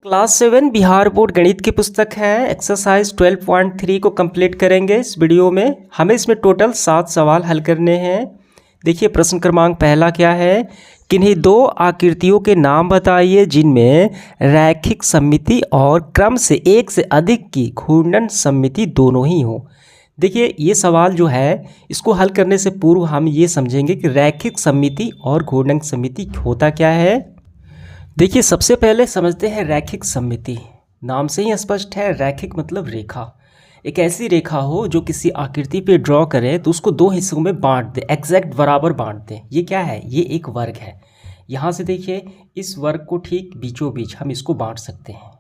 Class 7 Bihar board गणित की पुस्तक है। एक्सरसाइज 12.3 को कंप्लीट करेंगे इस वीडियो में। हमें इसमें टोटल 7 सवाल हल करने हैं। देखिए प्रश्न क्रमांक पहला क्या है, किन्हीं दो आकृतियों के नाम बताइए जिनमें रैखिक सममिति और क्रम से एक से अधिक की घूर्णन सममिति दोनों ही हो। देखिए ये सवाल जो है इसको हल करने से पूर्व हम ये समझेंगे कि रैखिक सममिति और घूर्णन सममिति होता क्या है। देखिए सबसे पहले समझते हैं रैखिक सममिति। नाम से ही स्पष्ट है, रैखिक मतलब रेखा। एक ऐसी रेखा हो जो किसी आकृति पे ड्रॉ करे तो उसको दो हिस्सों में बांट दे, एग्जैक्ट बराबर बांट दे। ये क्या है, ये एक वर्ग है। यहाँ से देखिए इस वर्ग को ठीक बीचों बीच हम इसको बांट सकते हैं,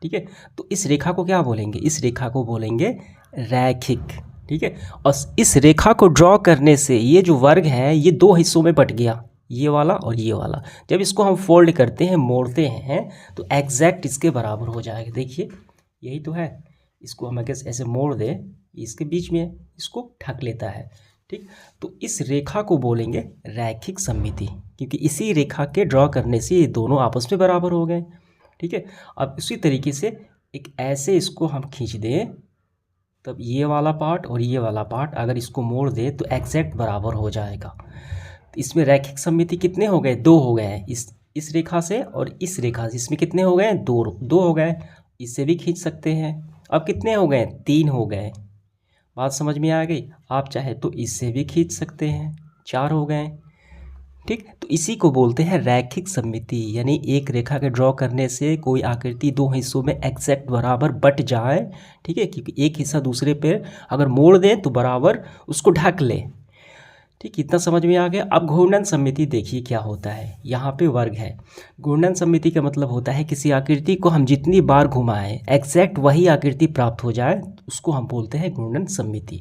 ठीक है। तो इस रेखा को क्या बोलेंगे, इस रेखा को बोलेंगे रैखिक, ठीक है। और इस रेखा को ड्रॉ करने से ये जो वर्ग है ये दो हिस्सों में बट गया, ये वाला और ये वाला। जब इसको हम फोल्ड करते हैं, मोड़ते हैं तो एग्जैक्ट इसके बराबर हो जाएगा। देखिए यही तो है, इसको हम अगर ऐसे मोड़ दें, इसके बीच में इसको ढक लेता है, ठीक। तो इस रेखा को बोलेंगे रैखिक सममिति, क्योंकि इसी रेखा के ड्रॉ करने से ये दोनों आपस में बराबर हो गए, ठीक है। अब इसी तरीके से एक ऐसे इसको हम खींच दें, तब ये वाला पार्ट और ये वाला पार्ट अगर इसको मोड़ दें तो एग्जैक्ट बराबर हो जाएगा। इसमें रैखिक सममिति कितने हो गए, दो हो गए हैं। इस रेखा से और इस रेखा से इसमें कितने हो गए, दो हो गए। इससे भी खींच सकते हैं। अब कितने हो गए, 3 हो गए। बात समझ में आ गई। आप चाहे तो इससे भी खींच सकते हैं, 4 हो गए, ठीक। तो इसी को बोलते हैं रैखिक सममिति, यानी एक रेखा के ड्रॉ करने से कोई आकृति दो हिस्सों में एग्जैक्ट बराबर बट जाए, ठीक है। क्योंकि एक हिस्सा दूसरे पे अगर मोड़ दें तो बराबर उसको ढक ले, ठीक। इतना समझ में आ गया। अब घूर्णन सममिति देखिए क्या होता है। यहाँ पे वर्ग है। घूर्णन सममिति का मतलब होता है किसी आकृति को हम जितनी बार घुमाएं एग्जैक्ट वही आकृति प्राप्त हो जाए, उसको हम बोलते हैं घूर्णन सममिति।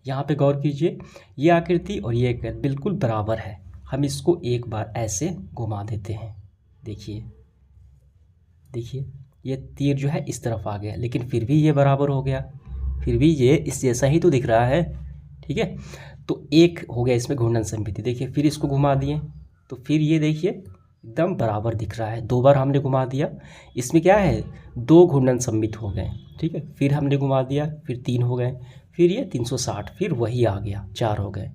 यहाँ पे गौर कीजिए, ये आकृति और ये आकृति बिल्कुल बराबर है। हम इसको एक बार ऐसे घुमा देते हैं। देखिए देखिए ये तीर जो है इस तरफ आ गया, लेकिन फिर भी ये बराबर हो गया, फिर भी ये इस जैसा ही तो दिख रहा है, ठीक है। तो एक हो गया इसमें घूर्णन सममिति। देखिए फिर इसको घुमा दिए तो फिर ये देखिए एकदम बराबर दिख रहा है। 2 बार हमने घुमा दिया, इसमें क्या है, 2 घूर्णन सममित हो गए, ठीक है। फिर हमने घुमा दिया, फिर 3 हो गए, फिर ये 360, फिर वही आ गया, 4 हो गए।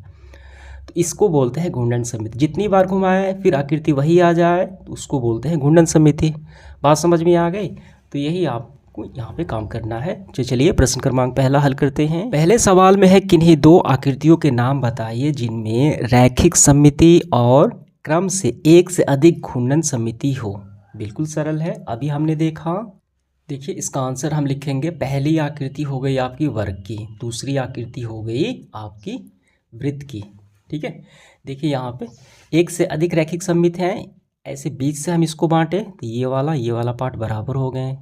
तो इसको बोलते हैं घूर्णन सममिति। जितनी बार घुमाए फिर आकृति वही आ जाए तो उसको बोलते हैं घूर्णन सममिति। बात समझ में आ गई। तो यही आपको यहाँ पे काम करना है। तो चलिए प्रश्न क्रमांक पहला हल करते हैं। पहले सवाल में है किन्हीं दो आकृतियों के नाम बताइए जिनमें रैखिक सममिति और क्रम से एक से अधिक घूर्णन सममिति हो। बिल्कुल सरल है, अभी हमने देखा। देखिए इसका आंसर हम लिखेंगे, पहली आकृति हो गई आपकी वर्ग की, दूसरी आकृति हो गई आपकी वृत्त की, ठीक है। देखिए यहाँ पे एक से अधिक रैखिक सममित हैं, ऐसे बीच से हम इसको बांटें तो ये वाला पार्ट बराबर हो गए।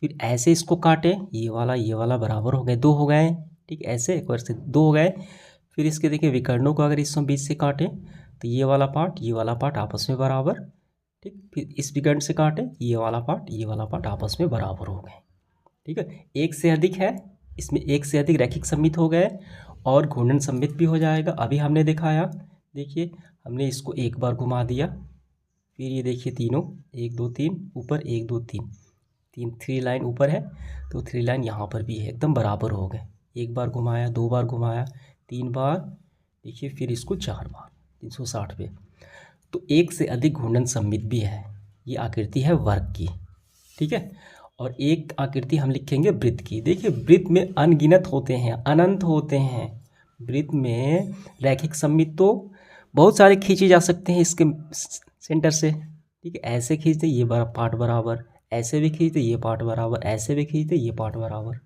फिर ऐसे इसको काटें, ये वाला बराबर हो गए, 2 हो गए, ठीक। ऐसे एक बार से 2 हो गए। फिर इसके देखिए विकर्णों को अगर इसमें बीच से काटें तो ये वाला पार्ट आपस में बराबर, ठीक। फिर इस विकर्ण से काटें, ये वाला पार्ट आपस में बराबर हो गए, ठीक है। एक से अधिक है, इसमें एक से अधिक रैखिक सममित हो गए और घूर्णन सममित भी हो जाएगा। अभी हमने दिखाया, देखिए हमने इसको एक बार घुमा दिया, फिर ये देखिए तीनों 1 2 3 ऊपर 1 2 3 3 लाइन ऊपर है तो 3 लाइन यहाँ पर भी है, एकदम बराबर हो गए। एक बार घुमाया, 2 बार घुमाया, 3 बार, देखिए फिर इसको 4 बार, 360 पे। तो एक से अधिक घूर्णन सममित भी है। ये आकृति है वर्ग की, ठीक है। और एक आकृति हम लिखेंगे वृत्त की। देखिए वृत्त में अनगिनत होते हैं, अनंत होते हैं। वृत्त में रैखिक सममित तो बहुत सारे खींचे जा सकते हैं इसके सेंटर से, ठीक है। ऐसे खींचते ये पार्ट बराबर, ऐसे भी खींचते ये पार्ट बराबर, ऐसे भी खींचते ये पार्ट बराबर,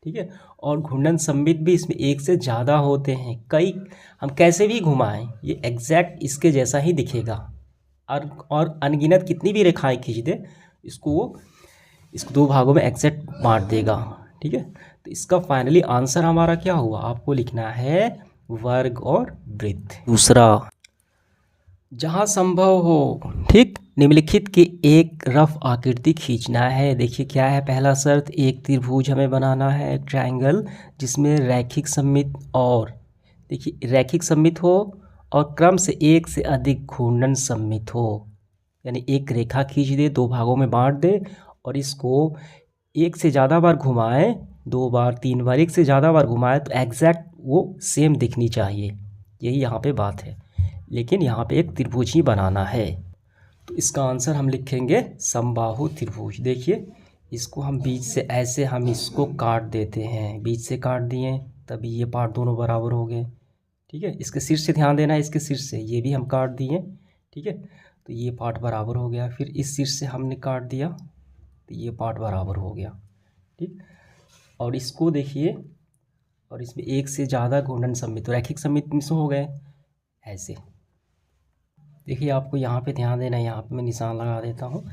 ठीक है। और घूर्णन सममित भी इसमें एक से ज़्यादा होते हैं। कई हम कैसे भी घुमाएं ये एग्जैक्ट इसके जैसा ही दिखेगा। और अनगिनत कितनी भी रेखाएं खींच दे इसको 2 भागों में एग्जैक्ट बांट देगा, ठीक है। तो इसका फाइनली आंसर हमारा क्या हुआ, आपको लिखना है वर्ग और वृत्त। दूसरा, जहाँ संभव हो, ठीक, निम्नलिखित की एक रफ आकृति खींचना है। देखिए क्या है पहला शर्त, एक त्रिभुज हमें बनाना है, एक ट्रायंगल जिसमें रैखिक सममित और देखिए रैखिक सममित हो और क्रम से एक से अधिक घूर्णन सममित हो। यानी एक रेखा खींच दे, 2 भागों में बांट दे और इसको एक से ज़्यादा बार घुमाएं, 2 बार 3 बार, एक से ज़्यादा बार घुमाएं तो एग्जैक्ट वो सेम दिखनी चाहिए, यही यहाँ पे बात है। लेकिन यहाँ पे एक त्रिभुज ही बनाना है, तो इसका आंसर हम लिखेंगे समबाहु त्रिभुज। देखिए इसको हम बीच से ऐसे हम इसको काट देते हैं, बीच से काट दिए तभी ये पार्ट दोनों बराबर हो गए। ठीक है, इसके सिर से ध्यान देना है, इसके सिर से ये भी हम काट दिए। ठीक है, तो ये पार्ट बराबर हो गया। फिर इस सिर से हमने काट दिया तो ये पार्ट बराबर हो गया। ठीक, और इसको देखिए, और इसमें एक से ज़्यादा घूर्णन सममित रैखिक सममित मिश्र हो गए ऐसे। देखिए आपको यहाँ पे ध्यान देना है, यहाँ पे मैं निशान लगा देता हूँ।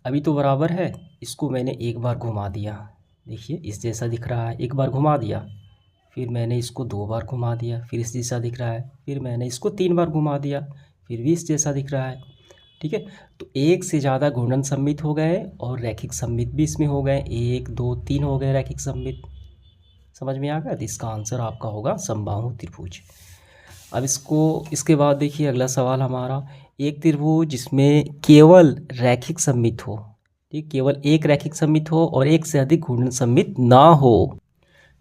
अभी तो बराबर है, इसको मैंने एक बार घुमा दिया, देखिए इस जैसा दिख रहा है, एक बार घुमा दिया, फिर मैंने इसको 2 बार घुमा दिया, फिर इस जैसा दिख रहा है, फिर मैंने इसको 3 बार घुमा दिया, फिर भी इस जैसा दिख रहा है। ठीक है, तो एक से ज़्यादा घूर्णन सममित हो गए और रैखिक सममित भी इसमें हो गए, 1 2 3 हो गए रैखिक सममित। समझ में आ गया? तो इसका आंसर आपका होगा समबाहु त्रिभुज। अब इसके बाद देखिए अगला सवाल हमारा, एक त्रिभुज जिसमें केवल रैखिक सममित हो, ठीक, केवल एक रैखिक सममित हो और एक से अधिक घूर्णन सममित ना हो।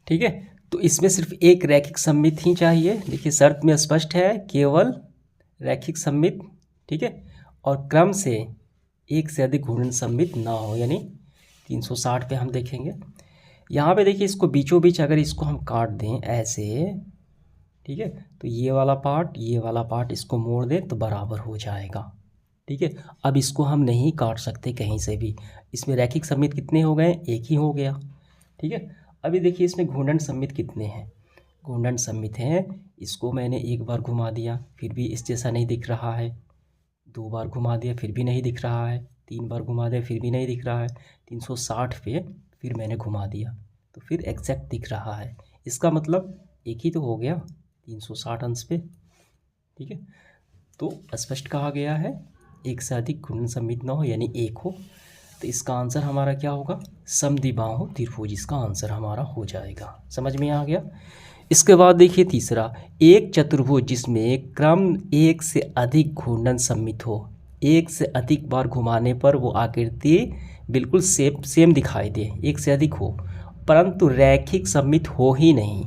ठीक है, तो इसमें सिर्फ एक रैखिक सममित ही चाहिए। देखिए शर्त में स्पष्ट है, केवल रैखिक सममित, ठीक है, और क्रम से एक से अधिक घूर्णन सममित ना हो, यानी 360 पे हम देखेंगे। यहाँ पे देखिए इसको बीचों बीच अगर इसको हम काट दें ऐसे, ठीक है, तो ये वाला पार्ट इसको मोड़ दें तो बराबर हो जाएगा। ठीक है, अब इसको हम नहीं काट सकते कहीं से भी, इसमें रैखिक सममित कितने हो गए? एक ही हो गया। ठीक है, अभी देखिए इसमें घूर्णन सममित कितने हैं? घूर्णन सममित हैं, इसको मैंने एक बार घुमा दिया फिर भी इस जैसा नहीं दिख रहा है, 2 बार घुमा दिया फिर भी नहीं दिख रहा है, 3 बार घुमा दिया फिर भी नहीं दिख रहा है, 360 पे फिर मैंने घुमा दिया तो फिर एग्जैक्ट दिख रहा है। इसका मतलब एक ही तो हो गया 360 अंश पे। ठीक है, तो स्पष्ट कहा गया है एक से अधिक घूर्णन सममित न हो, यानी एक हो। तो इसका आंसर हमारा क्या होगा? समद्विबाहु त्रिभुज इसका आंसर हमारा हो जाएगा। समझ में आ गया? इसके बाद देखिए तीसरा, एक चतुर्भुज जिसमें क्रम एक से अधिक घूर्णन सममित हो, एक से अधिक बार घुमाने पर वो आकृति बिल्कुल सेम दिखाई दे, एक से अधिक हो, परंतु रैखिक सममित हो ही नहीं।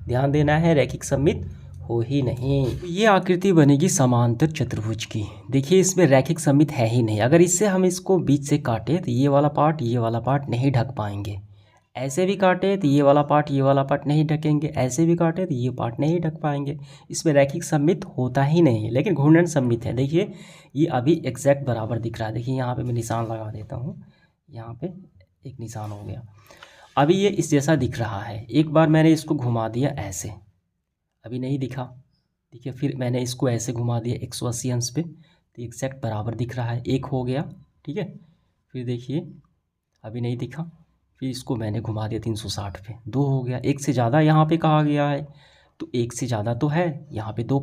ध्यान देना है, रैखिक सममित हो ही नहीं। ये आकृति बनेगी समांतर चतुर्भुज की। देखिए इसमें रैखिक सममित है ही नहीं। अगर इससे हम इसको बीच से काटें तो ये वाला पार्ट नहीं ढक पाएंगे, ऐसे भी काटे तो ये वाला पार्ट नहीं ढकेंगे, ऐसे भी काटे तो ये पार्ट नहीं ढक पाएंगे। इसमें रैखिक सममित होता ही नहीं है, लेकिन घूर्णन सममित है। देखिए ये अभी एग्जैक्ट बराबर दिख रहा है। देखिए यहाँ पे मैं निशान लगा देता हूँ, यहाँ पे एक निशान हो गया। अभी ये इस जैसा दिख रहा है, एक बार मैंने इसको घुमा दिया ऐसे, अभी नहीं दिखा। देखिए फिर मैंने इसको ऐसे घुमा दिया 180 अंश पे, तो एग्जैक्ट बराबर दिख रहा है, एक हो गया। ठीक है, फिर देखिए अभी नहीं दिखा, फिर इसको मैंने घुमा दिया 360 पे, 2 हो गया। एक से ज़्यादा यहाँ पे कहा गया है, तो एक से ज़्यादा तो है, यहाँ पे 2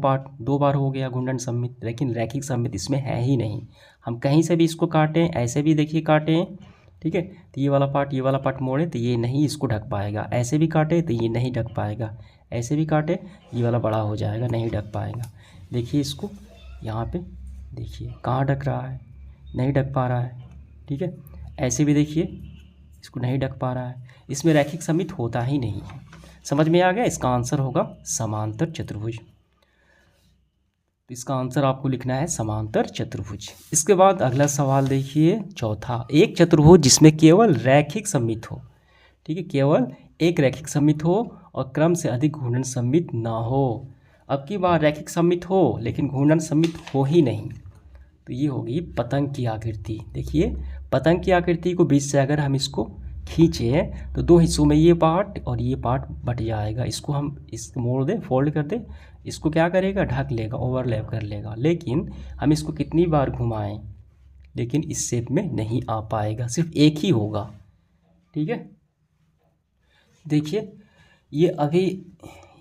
बार हो गया घूर्णन सममित, लेकिन रैखिक सममित इसमें है ही नहीं। हम कहीं से भी इसको काटें, ऐसे भी देखिए काटें, ठीक है, तो ये वाला पार्ट मोड़े तो ये नहीं इसको ढक पाएगा, ऐसे भी काटे तो ये नहीं ढक पाएगा, ऐसे भी काटे ये वाला बड़ा हो जाएगा, नहीं ढक पाएगा। देखिए इसको यहाँ पे देखिए कहाँ ढक रहा है, नहीं ढक पा रहा है। ठीक है, ऐसे भी देखिए इसको नहीं ढक पा रहा है, इसमें रैखिक सममित होता ही नहीं है। समझ में आ गया? इसका आंसर होगा समांतर चतुर्भुज। तो इसका आंसर आपको लिखना है समांतर चतुर्भुज। इसके बाद अगला सवाल देखिए चौथा, एक चतुर्भुज जिसमें केवल रैखिक सममित हो, ठीक है, केवल एक रैखिक सममित हो और क्रम से अधिक घूर्णन सममित ना हो। अब की बार रैखिक सममित हो लेकिन घूर्णन सममित हो ही नहीं, तो ये होगी पतंग की आकृति। देखिए पतंग की आकृति को बीच से अगर हम इसको खींचें तो 2 हिस्सों में ये पार्ट और ये पार्ट बट जाएगा। इसको हम मोड़ दें, फोल्ड कर दें, इसको क्या करेगा? ढक लेगा, ओवरलैप कर लेगा। लेकिन हम इसको कितनी बार घुमाएं, लेकिन इस शेप में नहीं आ पाएगा, सिर्फ एक ही होगा। ठीक है, देखिए ये अभी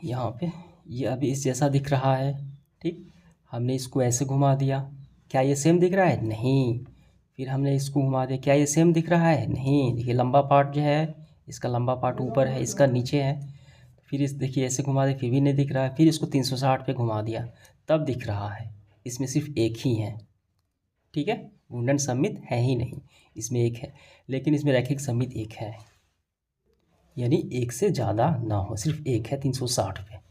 यहाँ पे ये अभी इस जैसा दिख रहा है। ठीक, हमने इसको ऐसे घुमा दिया, क्या ये सेम दिख रहा है? नहीं। फिर हमने इसको घुमा दिया, क्या ये सेम दिख रहा है? नहीं। देखिए लंबा पार्ट जो है, इसका लंबा पार्ट ऊपर है, इसका नीचे है। फिर इस देखिए ऐसे घुमा दिया, फिर भी नहीं दिख रहा है। फिर इसको 360 पे घुमा दिया, तब दिख रहा है। इसमें सिर्फ एक ही है। ठीक है, घूर्णन सममित है ही नहीं। इसमें एक है, लेकिन इसमें रैखिक सममित एक है, यानी एक से ज़्यादा ना हो, सिर्फ एक है 360 पे।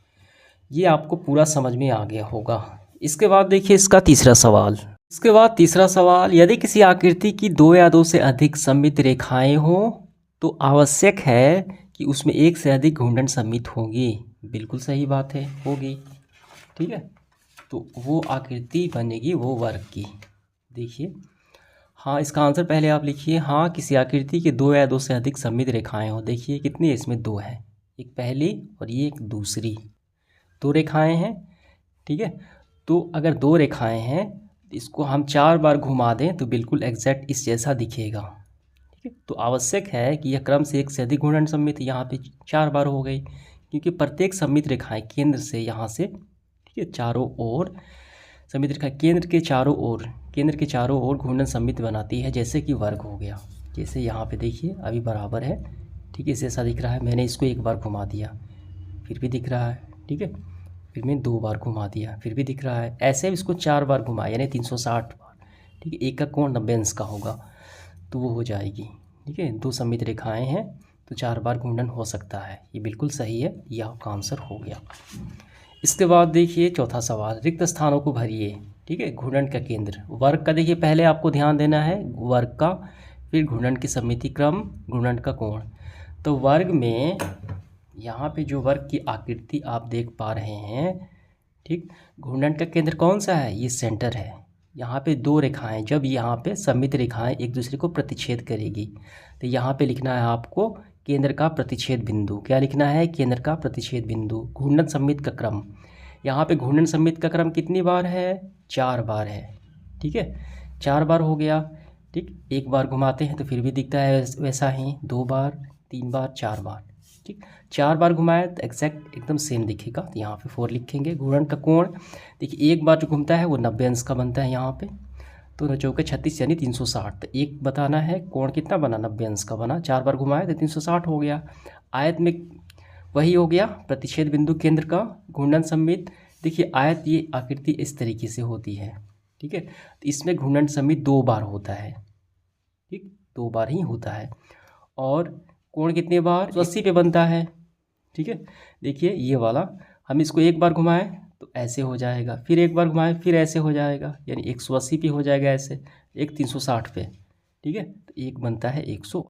ये आपको पूरा समझ में आ गया होगा। इसके बाद देखिए इसका तीसरा सवाल। इसके बाद तीसरा सवाल, यदि किसी आकृति की दो या दो से अधिक सममित रेखाएं हो तो आवश्यक है कि उसमें एक से अधिक घूर्णन सममित होगी। बिल्कुल सही बात है, होगी। ठीक है, तो वो आकृति बनेगी वो वर्ग की। देखिए, हाँ, इसका आंसर पहले आप लिखिए। हाँ, किसी आकृति के दो या दो से अधिक सममित रेखाएं हो। देखिए कितनी है, इसमें दो है, एक पहली और ये एक दूसरी, दो रेखाएं हैं। ठीक है, तो अगर दो रेखाएं हैं, इसको हम 4 बार घुमा दें तो बिल्कुल एग्जैक्ट इस जैसा दिखेगा। ठीक है, तो आवश्यक है कि यह क्रम से एक से अधिक घूर्णन सममित, यहाँ पे 4 बार हो गई, क्योंकि प्रत्येक सममित रेखाएं केंद्र से यहाँ से, ठीक है, चारों ओर सममित रेखा केंद्र के चारों ओर घूर्णन सममित बनाती है, जैसे कि वर्ग हो गया। जैसे यहाँ पे देखिए अभी बराबर है, ठीक है, इस जैसा दिख रहा है। मैंने इसको एक बार घुमा दिया, फिर भी दिख रहा है। ठीक है, फिर मैं 2 बार घुमा दिया, फिर भी दिख रहा है। ऐसे इसको 4 बार घुमाया, यानी 360 बार। ठीक है, एक का कोण 90 अंश का होगा, तो वो हो जाएगी। ठीक है, दो सममित रेखाएं हैं तो 4 बार घूर्णन हो सकता है। ये बिल्कुल सही है, ये आपका आंसर हो गया। इसके बाद देखिए चौथा सवाल, रिक्त स्थानों को भरिए। ठीक है, घूर्णन का केंद्र वर्ग का, देखिए पहले आपको ध्यान देना है वर्ग का, फिर घूर्णन की सममिति क्रम, घूर्णन का कोण। तो वर्ग में यहाँ पे जो वर्ग की आकृति आप देख पा रहे हैं, ठीक, घूर्णन का केंद्र कौन सा है, ये सेंटर है। यहाँ पे दो रेखाएं, जब यहाँ पे सममित रेखाएं एक दूसरे को प्रतिच्छेद करेगी, तो यहाँ पे लिखना है आपको केंद्र का प्रतिच्छेद बिंदु। क्या लिखना है, केंद्र का प्रतिच्छेद बिंदु। घूर्णन सममित का क्रम, यहाँ पे घूर्णन सममित का क्रम कितनी बार है, 4 बार है। ठीक है, 4 बार हो गया। ठीक, एक बार घुमाते हैं तो फिर भी दिखता है वैसा ही, 2 बार, 3 बार, 4 बार। ठीक, 4 बार घुमाए तो एग्जैक्ट एकदम सेम दिखेगा, तो यहाँ पे 4 लिखेंगे। घूर्णन का कोण देखिए, एक बार जो घूमता है वो 90 अंश का बनता है यहाँ पे, तो 9 चौके 36 यानी 360। तो एक बताना है कोण कितना बना, 90 अंश का बना। 4 बार घुमाए तो 360 हो गया। आयत में वही हो गया, प्रतिच्छेद बिंदु केंद्र का, घूर्णन सममित। देखिए आयत, ये आकृति इस तरीके से होती है। ठीक है, तो इसमें घूर्णन सममित 2 बार होता है। ठीक, 2 बार ही होता है। और कोण कितने बार, 180 पे बनता है। ठीक है, देखिए ये वाला, हम इसको एक बार घुमाएं तो ऐसे हो जाएगा, फिर एक बार घुमाएं फिर ऐसे हो जाएगा, यानी 180 पे हो जाएगा ऐसे, एक 360 पे। ठीक है, तो एक बनता है 100।